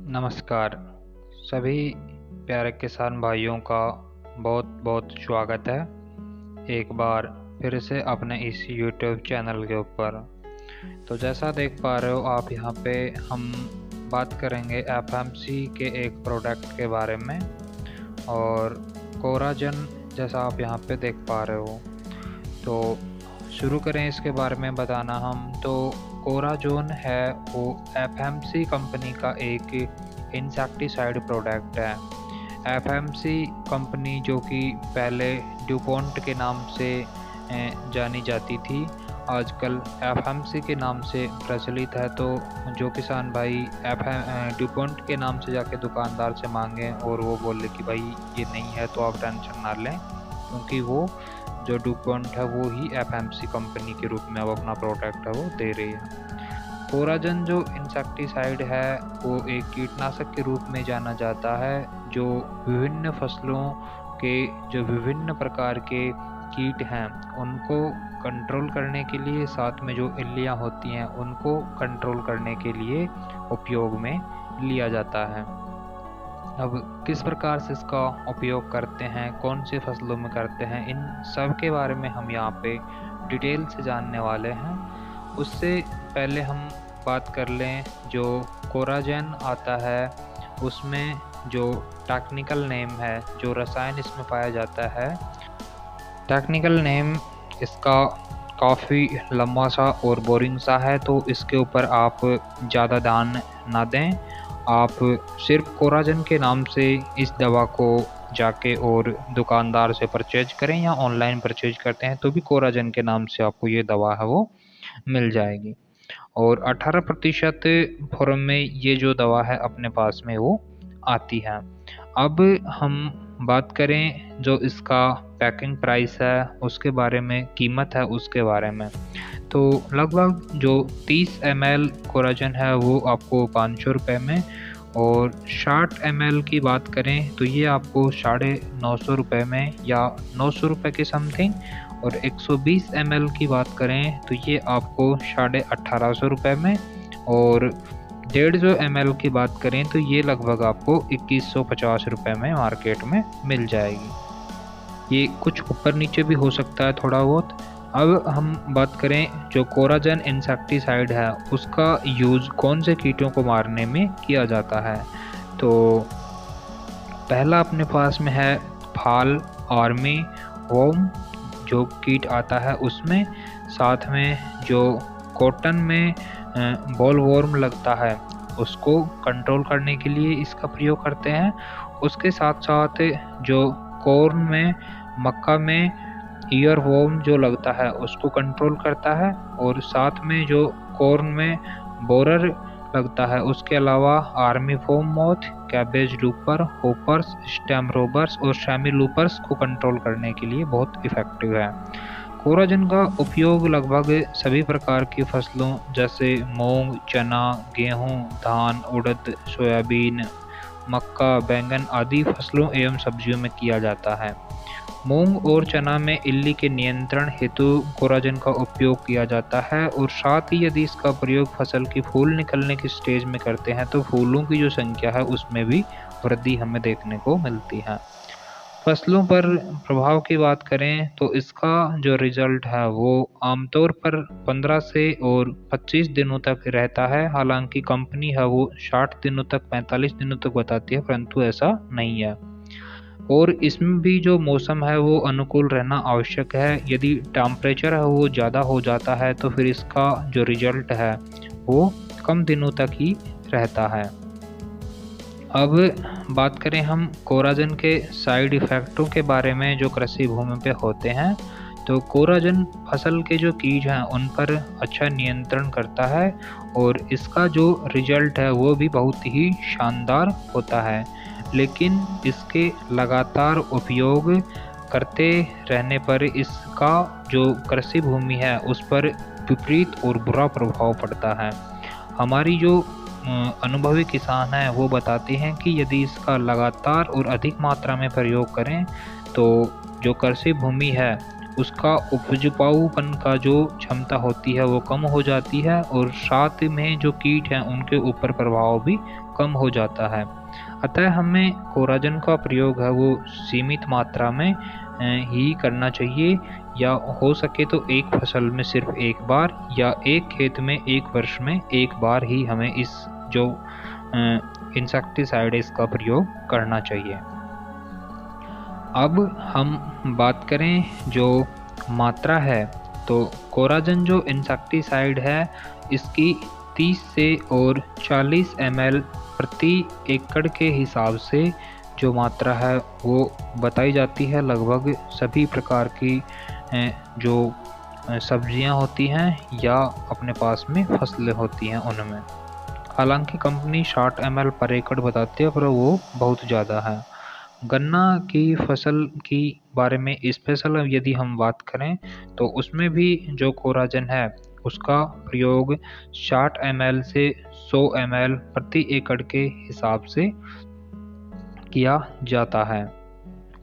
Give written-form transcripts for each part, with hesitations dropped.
नमस्कार सभी प्यारे किसान भाइयों का बहुत बहुत स्वागत है एक बार फिर से अपने इस YouTube चैनल के ऊपर। तो जैसा देख पा रहे हो आप यहाँ पे हम बात करेंगे FMC के एक प्रोडक्ट के बारे में और कोराजन जैसा आप यहाँ पे देख पा रहे हो। तो शुरू करें इसके बारे में बताना हम। तो कोराजोन है वो FMC कंपनी का एक इंसेक्टिसाइड प्रोडक्ट है। FMC कंपनी जो कि पहले ड्यूपोंट के नाम से जानी जाती थी, आजकल FMC के नाम से प्रचलित है। तो जो किसान भाई ड्यूपोंट के नाम से जाके दुकानदार से मांगें और वो बोले कि भाई ये नहीं है तो आप टेंशन ना लें, क्योंकि वो जो ड्यूपोंट है वो ही FMC कंपनी के रूप में अब अपना प्रोडक्ट है वो दे रही है। कोराजन जो इंसेक्टिसाइड है वो एक कीटनाशक के रूप में जाना जाता है जो विभिन्न फसलों के जो विभिन्न प्रकार के कीट हैं उनको कंट्रोल करने के लिए, साथ में जो इल्लियाँ होती हैं उनको कंट्रोल करने के लिए उपयोग में लिया जाता है। अब किस प्रकार से इसका उपयोग करते हैं, कौन सी फसलों में करते हैं, इन सब के बारे में हम यहाँ पे डिटेल से जानने वाले हैं। उससे पहले हम बात कर लें जो कोराजन आता है उसमें जो टेक्निकल नेम है, जो रसायन इसमें पाया जाता है, टेक्निकल नेम इसका काफ़ी लंबा सा और बोरिंग सा है, तो इसके ऊपर आप ज़्यादा ध्यान ना दें। आप सिर्फ कोराजन के नाम से इस दवा को जाके और दुकानदार से परचेज करें या ऑनलाइन परचेज करते हैं तो भी कोराजन के नाम से आपको ये दवा है वो मिल जाएगी। और 18% फॉर्म में ये जो दवा है अपने पास में वो आती है। अब हम बात करें जो इसका पैकिंग प्राइस है उसके बारे में, कीमत है उसके बारे में, तो लगभग जो 30 ml कोराजन है वो आपको 500 रुपये में, और 60 ml की बात करें तो ये आपको 950 रुपये में या 900 रुपये के समथिंग, और 120 ml की बात करें तो ये आपको 1850 रुपये में, और 150 ml की बात करें तो ये लगभग आपको 2150 रुपये में मार्केट में मिल जाएगी। ये कुछ ऊपर नीचे भी हो सकता है थोड़ा बहुत। अब हम बात करें जो कोराजन इंसेक्टिसाइड है उसका यूज़ कौन से कीटों को मारने में किया जाता है। तो पहला अपने पास में है फाल, आर्मी वोम जो कीट आता है उसमें, साथ में जो कॉटन में बॉल वॉर्म लगता है उसको कंट्रोल करने के लिए इसका प्रयोग करते हैं। उसके साथ साथ जो कॉर्न में, मक्का में ईयर वॉर्म जो लगता है उसको कंट्रोल करता है, और साथ में जो कॉर्न में बोरर लगता है उसके अलावा army foam moth, cabbage looper, hoppers, stem robbers और शैमी लूपर्स को कंट्रोल करने के लिए बहुत इफ़ेक्टिव है। कोराजन का उपयोग लगभग सभी प्रकार की फसलों जैसे मूंग, चना, गेहूं, धान, उड़द, सोयाबीन, मक्का, बैंगन आदि फसलों एवं सब्जियों में किया जाता है। मूंग और चना में इल्ली के नियंत्रण हेतु कोराजन का उपयोग किया जाता है, और साथ ही यदि इसका प्रयोग फसल की फूल निकलने की स्टेज में करते हैं तो फूलों की जो संख्या है उसमें भी वृद्धि हमें देखने को मिलती है। फसलों पर प्रभाव की बात करें तो इसका जो रिजल्ट है वो आमतौर पर 15 से और 25 दिनों तक रहता है। हालांकि कंपनी है वो 60 दिनों तक, 45 दिनों तक बताती है, परंतु ऐसा नहीं है। और इसमें भी जो मौसम है वो अनुकूल रहना आवश्यक है। यदि टेम्परेचर है वो ज़्यादा हो जाता है तो फिर इसका जो रिजल्ट है वो कम दिनों तक ही रहता है। अब बात करें हम कोराजन के साइड इफ़ेक्टों के बारे में जो कृषि भूमि पे होते हैं, तो कोराजन फसल के जो कीट हैं उन पर अच्छा नियंत्रण करता है, और इसका जो रिजल्ट है वो भी बहुत ही शानदार होता है। लेकिन इसके लगातार उपयोग करते रहने पर इसका जो कृषि भूमि है उस पर विपरीत और बुरा प्रभाव पड़ता है। हमारी जो अनुभवी किसान हैं वो बताते हैं कि यदि इसका लगातार और अधिक मात्रा में प्रयोग करें तो जो कृषि भूमि है उसका उपजाऊपन का जो क्षमता होती है वो कम हो जाती है और साथ में जो कीट हैं उनके ऊपर प्रभाव भी कम हो जाता है। अतः हमें कोराजन का प्रयोग है वो सीमित मात्रा में ही करना चाहिए, या हो सके तो एक फसल में सिर्फ एक बार या एक खेत में एक वर्ष में एक बार ही हमें इस जो इंसेक्टिसाइड इसका प्रयोग करना चाहिए। अब हम बात करें जो मात्रा है, तो कोराजन जो इंसेक्टिसाइड है इसकी 30 से और 40 ml प्रति एकड़ के हिसाब से जो मात्रा है वो बताई जाती है लगभग सभी प्रकार की जो सब्जियां होती हैं या अपने पास में फसलें होती हैं उनमें। हालांकि कंपनी 60 ml पर एकड़ बताती है, पर वो बहुत ज़्यादा है। गन्ना की फसल की बारे में स्पेशल यदि हम बात करें तो उसमें भी जो कोराजन है उसका प्रयोग 60 ml से 100 ml प्रति एकड़ के हिसाब से किया जाता है।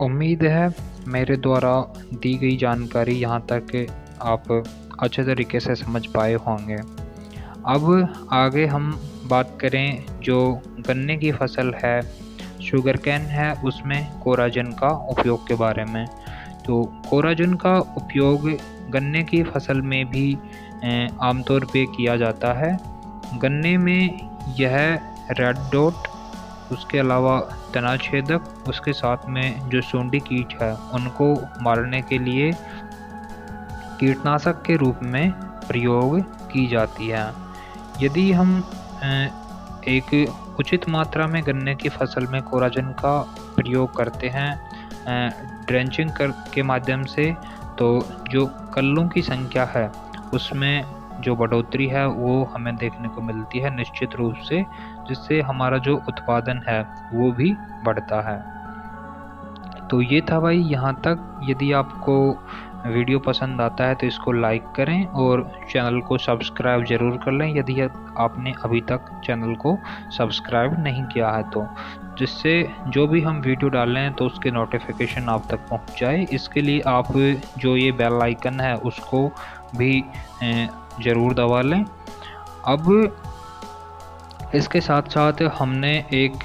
उम्मीद है मेरे द्वारा दी गई जानकारी यहाँ तक आप अच्छे तरीके से समझ पाए होंगे। अब आगे हम बात करें जो गन्ने की फसल है, शुगर कैन है, उसमें कोराजन का उपयोग के बारे में। तो कोराजन का उपयोग गन्ने की फसल में भी आमतौर पे किया जाता है। गन्ने में यह रेड डॉट, उसके अलावा तना छेदक, उसके साथ में जो सूंडी कीट है उनको मारने के लिए कीटनाशक के रूप में प्रयोग की जाती है। यदि हम एक उचित मात्रा में गन्ने की फसल में कोराजन का प्रयोग करते हैं ड्रेंचिंग के माध्यम से, तो जो कल्लों की संख्या है उसमें जो बढ़ोतरी है वो हमें देखने को मिलती है निश्चित रूप से, जिससे हमारा जो उत्पादन है वो भी बढ़ता है। तो ये था भाई यहाँ तक। यदि आपको वीडियो पसंद आता है तो इसको लाइक करें और चैनल को सब्सक्राइब ज़रूर कर लें यदि आपने अभी तक चैनल को सब्सक्राइब नहीं किया है, तो जिससे जो भी हम वीडियो डाल रहे हैं तो उसके नोटिफिकेशन आप तक पहुंच जाए। इसके लिए आप जो ये बेल आइकन है उसको भी ज़रूर दबा लें। अब इसके साथ साथ हमने एक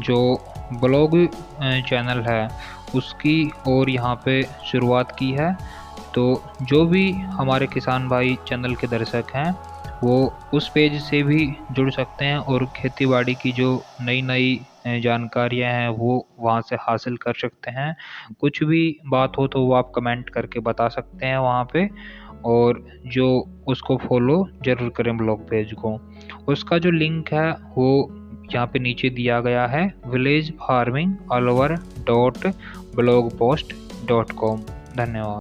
जो ब्लॉग चैनल है उसकी और यहाँ पे शुरुआत की है। तो जो भी हमारे किसान भाई चैनल के दर्शक हैं वो उस पेज से भी जुड़ सकते हैं और खेतीबाड़ी की जो नई नई जानकारियां हैं वो वहाँ से हासिल कर सकते हैं। कुछ भी बात हो तो वो आप कमेंट करके बता सकते हैं वहाँ पे, और जो उसको फॉलो ज़रूर करें ब्लॉग पेज को। उसका जो लिंक है वो यहाँ पे नीचे दिया गया है, villagefarmingallover.blogpost.com। धन्यवाद।